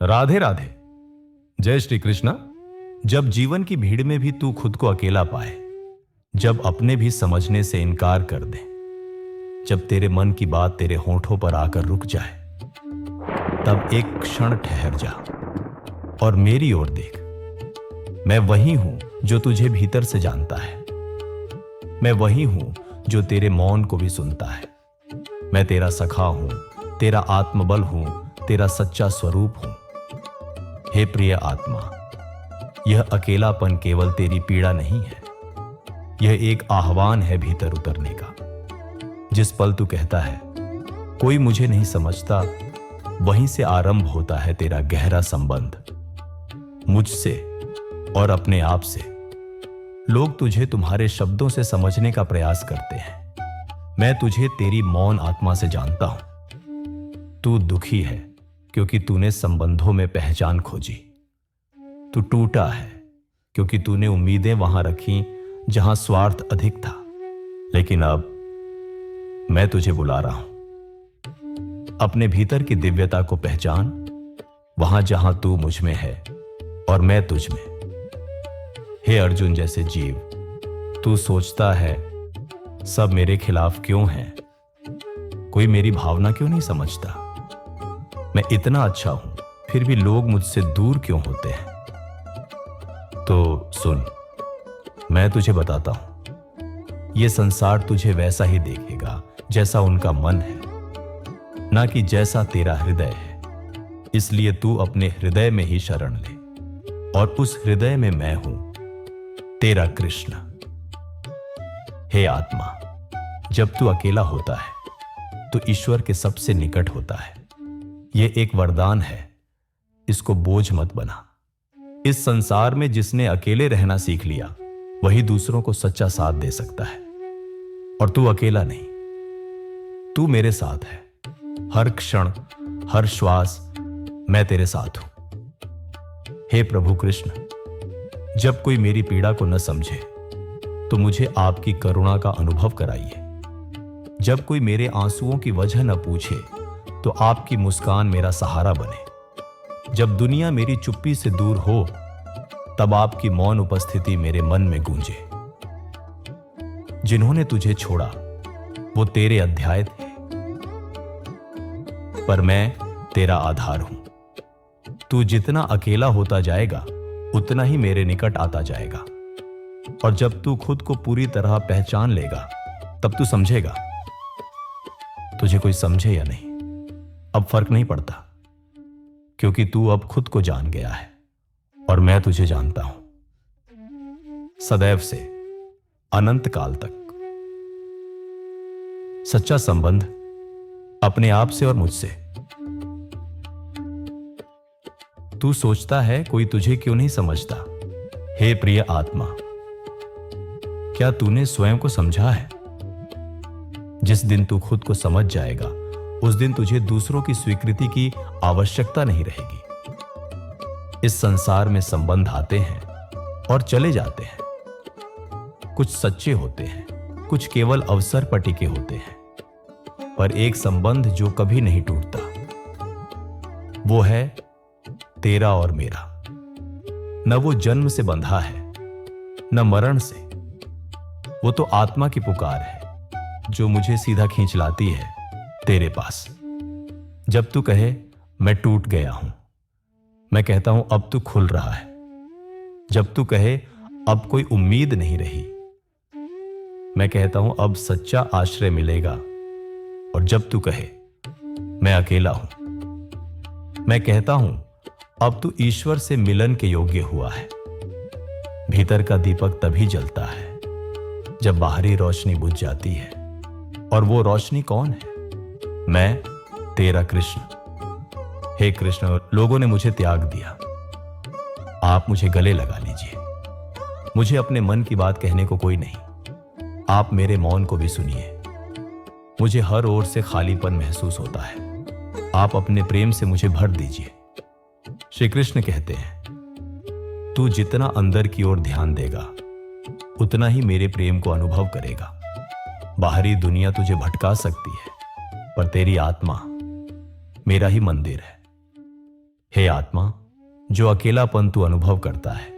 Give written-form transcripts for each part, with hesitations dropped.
राधे राधे। जय श्री कृष्णा। जब जीवन की भीड़ में भी तू खुद को अकेला पाए, जब अपने भी समझने से इनकार कर दे, जब तेरे मन की बात तेरे होठों पर आकर रुक जाए, तब एक क्षण ठहर जा और मेरी ओर देख। मैं वही हूं जो तुझे भीतर से जानता है। मैं वही हूं जो तेरे मौन को भी सुनता है। मैं तेरा सखा हूं, तेरा आत्मबल हूं, तेरा सच्चा स्वरूप हूं। हे प्रिय आत्मा, यह अकेलापन केवल तेरी पीड़ा नहीं है, यह एक आह्वान है भीतर उतरने का। जिस पल तू कहता है कोई मुझे नहीं समझता, वहीं से आरंभ होता है तेरा गहरा संबंध मुझसे और अपने आप से। लोग तुझे तुम्हारे शब्दों से समझने का प्रयास करते हैं। मैं तुझे तेरी मौन आत्मा से जानता हूं। तू दुखी है क्योंकि तूने संबंधों में पहचान खोजी। तू टूटा है क्योंकि तूने उम्मीदें वहां रखी जहां स्वार्थ अधिक था। लेकिन अब मैं तुझे बुला रहा हूं। अपने भीतर की दिव्यता को पहचान, वहां जहां तू मुझ में है और मैं तुझ में। हे अर्जुन जैसे जीव, तू सोचता है सब मेरे खिलाफ क्यों है, कोई मेरी भावना क्यों नहीं समझता। मैं इतना अच्छा हूं फिर भी लोग मुझसे दूर क्यों होते हैं। तो सुन, मैं तुझे बताता हूं, यह संसार तुझे वैसा ही देखेगा जैसा उनका मन है, ना कि जैसा तेरा हृदय है। इसलिए तू अपने हृदय में ही शरण ले, और उस हृदय में मैं हूं, तेरा कृष्ण। हे आत्मा, जब तू अकेला होता है तो ईश्वर के सबसे निकट होता है। यह एक वरदान है, इसको बोझ मत बना। इस संसार में जिसने अकेले रहना सीख लिया, वही दूसरों को सच्चा साथ दे सकता है। और तू अकेला नहीं, तू मेरे साथ है। हर क्षण, हर श्वास मैं तेरे साथ हूं। हे प्रभु कृष्ण, जब कोई मेरी पीड़ा को न समझे तो मुझे आपकी करुणा का अनुभव कराइए। जब कोई मेरे आंसुओं की वजह न पूछे तो आपकी मुस्कान मेरा सहारा बने। जब दुनिया मेरी चुप्पी से दूर हो, तब आपकी मौन उपस्थिति मेरे मन में गूंजे। जिन्होंने तुझे छोड़ा वो तेरे अध्याय थे, पर मैं तेरा आधार हूं। तू जितना अकेला होता जाएगा उतना ही मेरे निकट आता जाएगा। और जब तू खुद को पूरी तरह पहचान लेगा, तब तू समझेगा। तुझे कोई समझे या नहीं, अब फर्क नहीं पड़ता, क्योंकि तू अब खुद को जान गया है और मैं तुझे जानता हूं सदैव से अनंत काल तक। सच्चा संबंध अपने आप से और मुझसे। तू सोचता है कोई तुझे क्यों नहीं समझता। हे प्रिय आत्मा, क्या तूने स्वयं को समझा है? जिस दिन तू खुद को समझ जाएगा, उस दिन तुझे दूसरों की स्वीकृति की आवश्यकता नहीं रहेगी। इस संसार में संबंध आते हैं और चले जाते हैं। कुछ सच्चे होते हैं, कुछ केवल अवसर पर टिके होते हैं, पर एक संबंध जो कभी नहीं टूटता, वो है तेरा और मेरा। न वो जन्म से बंधा है, न मरण से। वो तो आत्मा की पुकार है जो मुझे सीधा खींच लाती है तेरे पास। जब तू कहे मैं टूट गया हूं, मैं कहता हूं अब तू खुल रहा है। जब तू कहे अब कोई उम्मीद नहीं रही, मैं कहता हूं अब सच्चा आश्रय मिलेगा। और जब तू कहे मैं अकेला हूं, मैं कहता हूं अब तू ईश्वर से मिलन के योग्य हुआ है। भीतर का दीपक तभी जलता है जब बाहरी रोशनी बुझ जाती है। और वो रोशनी कौन है? मैं, तेरा कृष्ण। हे कृष्ण, लोगों ने मुझे त्याग दिया, आप मुझे गले लगा लीजिए। मुझे अपने मन की बात कहने को कोई नहीं, आप मेरे मौन को भी सुनिए। मुझे हर ओर से खालीपन महसूस होता है, आप अपने प्रेम से मुझे भर दीजिए। श्री कृष्ण कहते हैं, तू जितना अंदर की ओर ध्यान देगा, उतना ही मेरे प्रेम को अनुभव करेगा। बाहरी दुनिया तुझे भटका सकती है, पर तेरी आत्मा मेरा ही मंदिर है। हे आत्मा, जो अकेलापन तू अनुभव करता है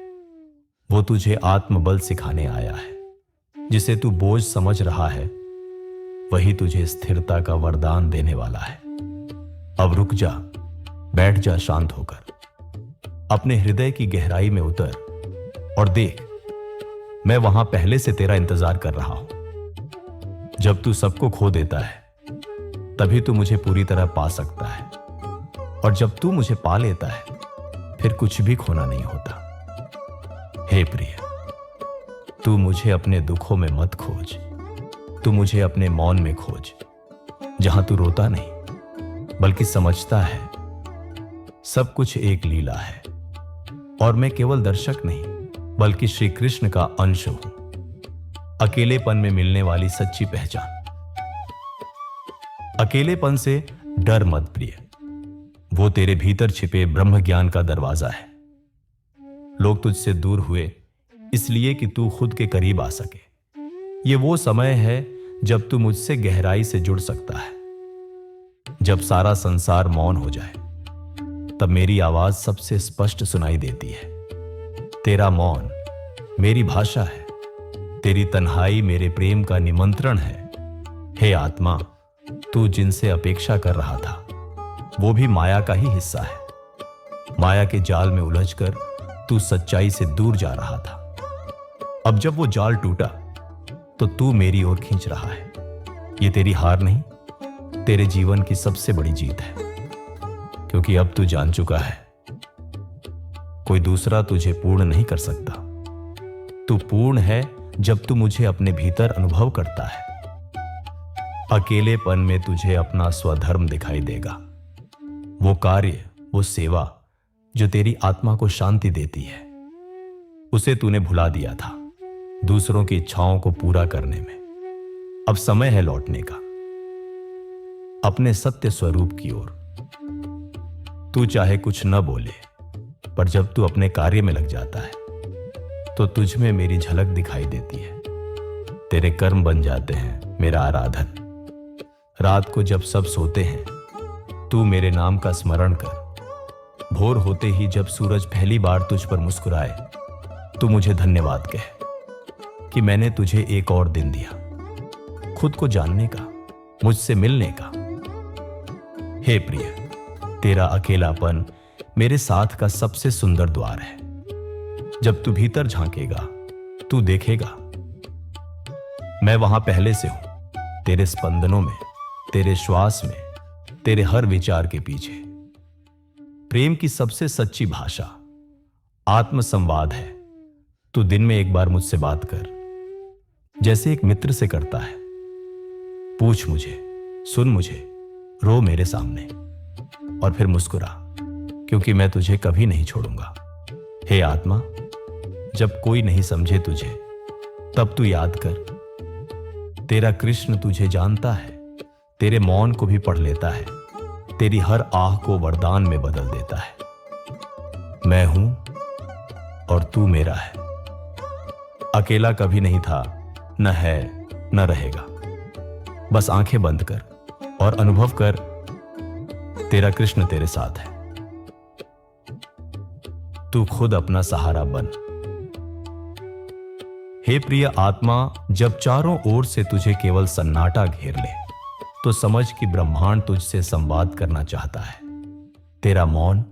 वो तुझे आत्मबल सिखाने आया है। जिसे तू बोझ समझ रहा है वही तुझे स्थिरता का वरदान देने वाला है। अब रुक जा, बैठ जा शांत होकर, अपने हृदय की गहराई में उतर और देख, मैं वहां पहले से तेरा इंतजार कर रहा हूं। जब तू सबको खो देता है तभी तू मुझे पूरी तरह पा सकता है, और जब तू मुझे पा लेता है फिर कुछ भी खोना नहीं होता। हे प्रिय, तू मुझे अपने दुखों में मत खोज, तू मुझे अपने मौन में खोज, जहां तू रोता नहीं बल्कि समझता है सब कुछ एक लीला है और मैं केवल दर्शक नहीं बल्कि श्री कृष्ण का अंश हूं। अकेलेपन में मिलने वाली सच्ची पहचान। अकेलेपन से डर मत प्रिय, वो तेरे भीतर छिपे ब्रह्म ज्ञान का दरवाजा है। लोग तुझसे दूर हुए इसलिए कि तू खुद के करीब आ सके। ये वो समय है जब तू मुझसे गहराई से जुड़ सकता है। जब सारा संसार मौन हो जाए तब मेरी आवाज सबसे स्पष्ट सुनाई देती है। तेरा मौन मेरी भाषा है, तेरी तन्हाई मेरे प्रेम का निमंत्रण है। हे आत्मा, तू जिनसे अपेक्षा कर रहा था वो भी माया का ही हिस्सा है। माया के जाल में उलझकर तू सच्चाई से दूर जा रहा था। अब जब वो जाल टूटा तो तू मेरी ओर खींच रहा है। ये तेरी हार नहीं, तेरे जीवन की सबसे बड़ी जीत है, क्योंकि अब तू जान चुका है कोई दूसरा तुझे पूर्ण नहीं कर सकता। तू पूर्ण है जब तू मुझे अपने भीतर अनुभव करता है। अकेलेपन में तुझे अपना स्वधर्म दिखाई देगा, वो कार्य, वो सेवा जो तेरी आत्मा को शांति देती है। उसे तूने भुला दिया था दूसरों की इच्छाओं को पूरा करने में। अब समय है लौटने का अपने सत्य स्वरूप की ओर। तू चाहे कुछ न बोले, पर जब तू अपने कार्य में लग जाता है तो तुझ में मेरी झलक दिखाई देती है। तेरे कर्म बन जाते हैं मेरा आराधन। रात को जब सब सोते हैं तू मेरे नाम का स्मरण कर। भोर होते ही जब सूरज पहली बार तुझ पर मुस्कुराए तू मुझे धन्यवाद कह कि मैंने तुझे एक और दिन दिया, खुद को जानने का, मुझसे मिलने का। हे प्रिय, तेरा अकेलापन मेरे साथ का सबसे सुंदर द्वार है। जब तू भीतर झांकेगा तू देखेगा मैं वहां पहले से हूं, तेरे स्पंदनों में, तेरे श्वास में, तेरे हर विचार के पीछे। प्रेम की सबसे सच्ची भाषा आत्म संवाद है। तू दिन में एक बार मुझसे बात कर, जैसे एक मित्र से करता है। पूछ मुझे, सुन मुझे, रो मेरे सामने और फिर मुस्कुरा, क्योंकि मैं तुझे कभी नहीं छोड़ूंगा। हे आत्मा, जब कोई नहीं समझे तुझे तब तू याद कर, तेरा कृष्ण तुझे जानता है, तेरे मौन को भी पढ़ लेता है, तेरी हर आह को वरदान में बदल देता है। मैं हूं और तू मेरा है। अकेला कभी नहीं था, न है, न रहेगा। बस आंखें बंद कर और अनुभव कर, तेरा कृष्ण तेरे साथ है। तू खुद अपना सहारा बन। हे प्रिय आत्मा, जब चारों ओर से तुझे केवल सन्नाटा घेर ले तो समझ कि ब्रह्मांड तुझसे संवाद करना चाहता है। तेरा मौन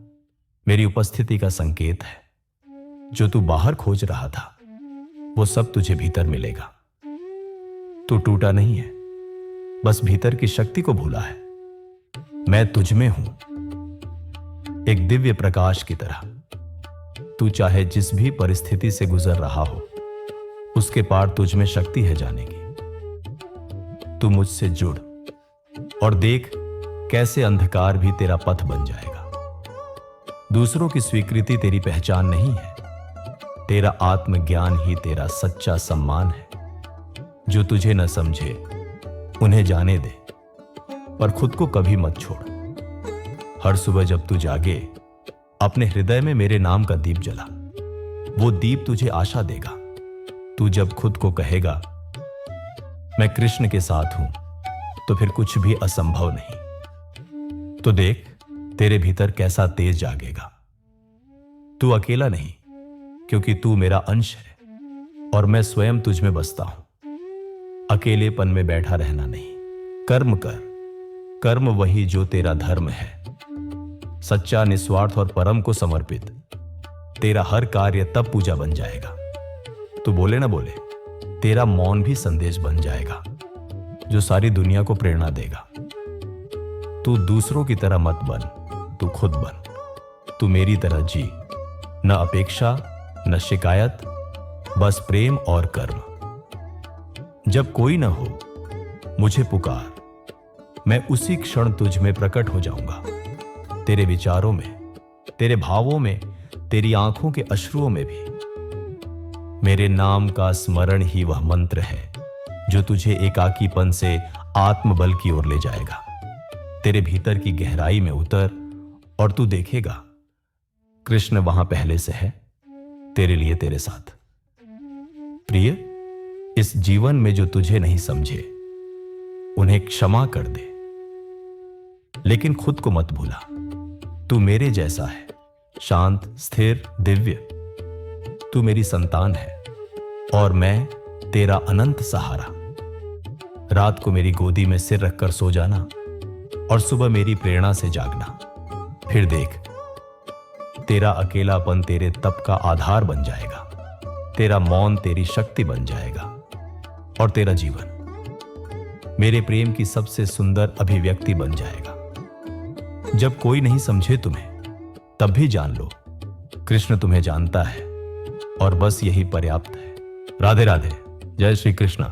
मेरी उपस्थिति का संकेत है। जो तू बाहर खोज रहा था वो सब तुझे भीतर मिलेगा। तू टूटा नहीं है, बस भीतर की शक्ति को भूला है। मैं तुझ में हूं, एक दिव्य प्रकाश की तरह। तू चाहे जिस भी परिस्थिति से गुजर रहा हो, उसके पार तुझ में शक्ति है जाने की। तू मुझसे जुड़ और देख कैसे अंधकार भी तेरा पथ बन जाएगा। दूसरों की स्वीकृति तेरी पहचान नहीं है, तेरा आत्मज्ञान ही तेरा सच्चा सम्मान है। जो तुझे न समझे उन्हें जाने दे, पर खुद को कभी मत छोड़। हर सुबह जब तू जागे, अपने हृदय में मेरे नाम का दीप जला। वो दीप तुझे आशा देगा। तू जब खुद को कहेगा मैं कृष्ण के साथ हूं, तो फिर कुछ भी असंभव नहीं। तो देख, तेरे भीतर कैसा तेज जागेगा। तू अकेला नहीं, क्योंकि तू मेरा अंश है और मैं स्वयं तुझ में बसता हूं। अकेलेपन में बैठा रहना नहीं, कर्म कर। कर्म वही जो तेरा धर्म है, सच्चा, निस्वार्थ और परम को समर्पित। तेरा हर कार्य तब पूजा बन जाएगा। तू बोले ना बोले, तेरा मौन भी संदेश बन जाएगा जो सारी दुनिया को प्रेरणा देगा। तू दूसरों की तरह मत बन, तू खुद बन। तू मेरी तरह जी, न अपेक्षा न शिकायत, बस प्रेम और कर्म। जब कोई न हो मुझे पुकार, मैं उसी क्षण तुझ में प्रकट हो जाऊंगा। तेरे विचारों में, तेरे भावों में, तेरी आंखों के अश्रुओं में भी। मेरे नाम का स्मरण ही वह मंत्र है जो तुझे एकाकीपन से आत्मबल की ओर ले जाएगा। तेरे भीतर की गहराई में उतर और तू देखेगा कृष्ण वहां पहले से है, तेरे लिए, तेरे साथ। प्रिय, इस जीवन में जो तुझे नहीं समझे उन्हें क्षमा कर दे, लेकिन खुद को मत भूला। तू मेरे जैसा है, शांत, स्थिर, दिव्य। तू मेरी संतान है और मैं तेरा अनंत सहारा। रात को मेरी गोदी में सिर रखकर सो जाना और सुबह मेरी प्रेरणा से जागना। फिर देख, तेरा अकेलापन तेरे तप का आधार बन जाएगा, तेरा मौन तेरी शक्ति बन जाएगा और तेरा जीवन मेरे प्रेम की सबसे सुंदर अभिव्यक्ति बन जाएगा। जब कोई नहीं समझे तुम्हें, तब भी जान लो कृष्ण तुम्हें जानता है और बस यही पर्याप्त है। राधे राधे। जय श्री कृष्ण।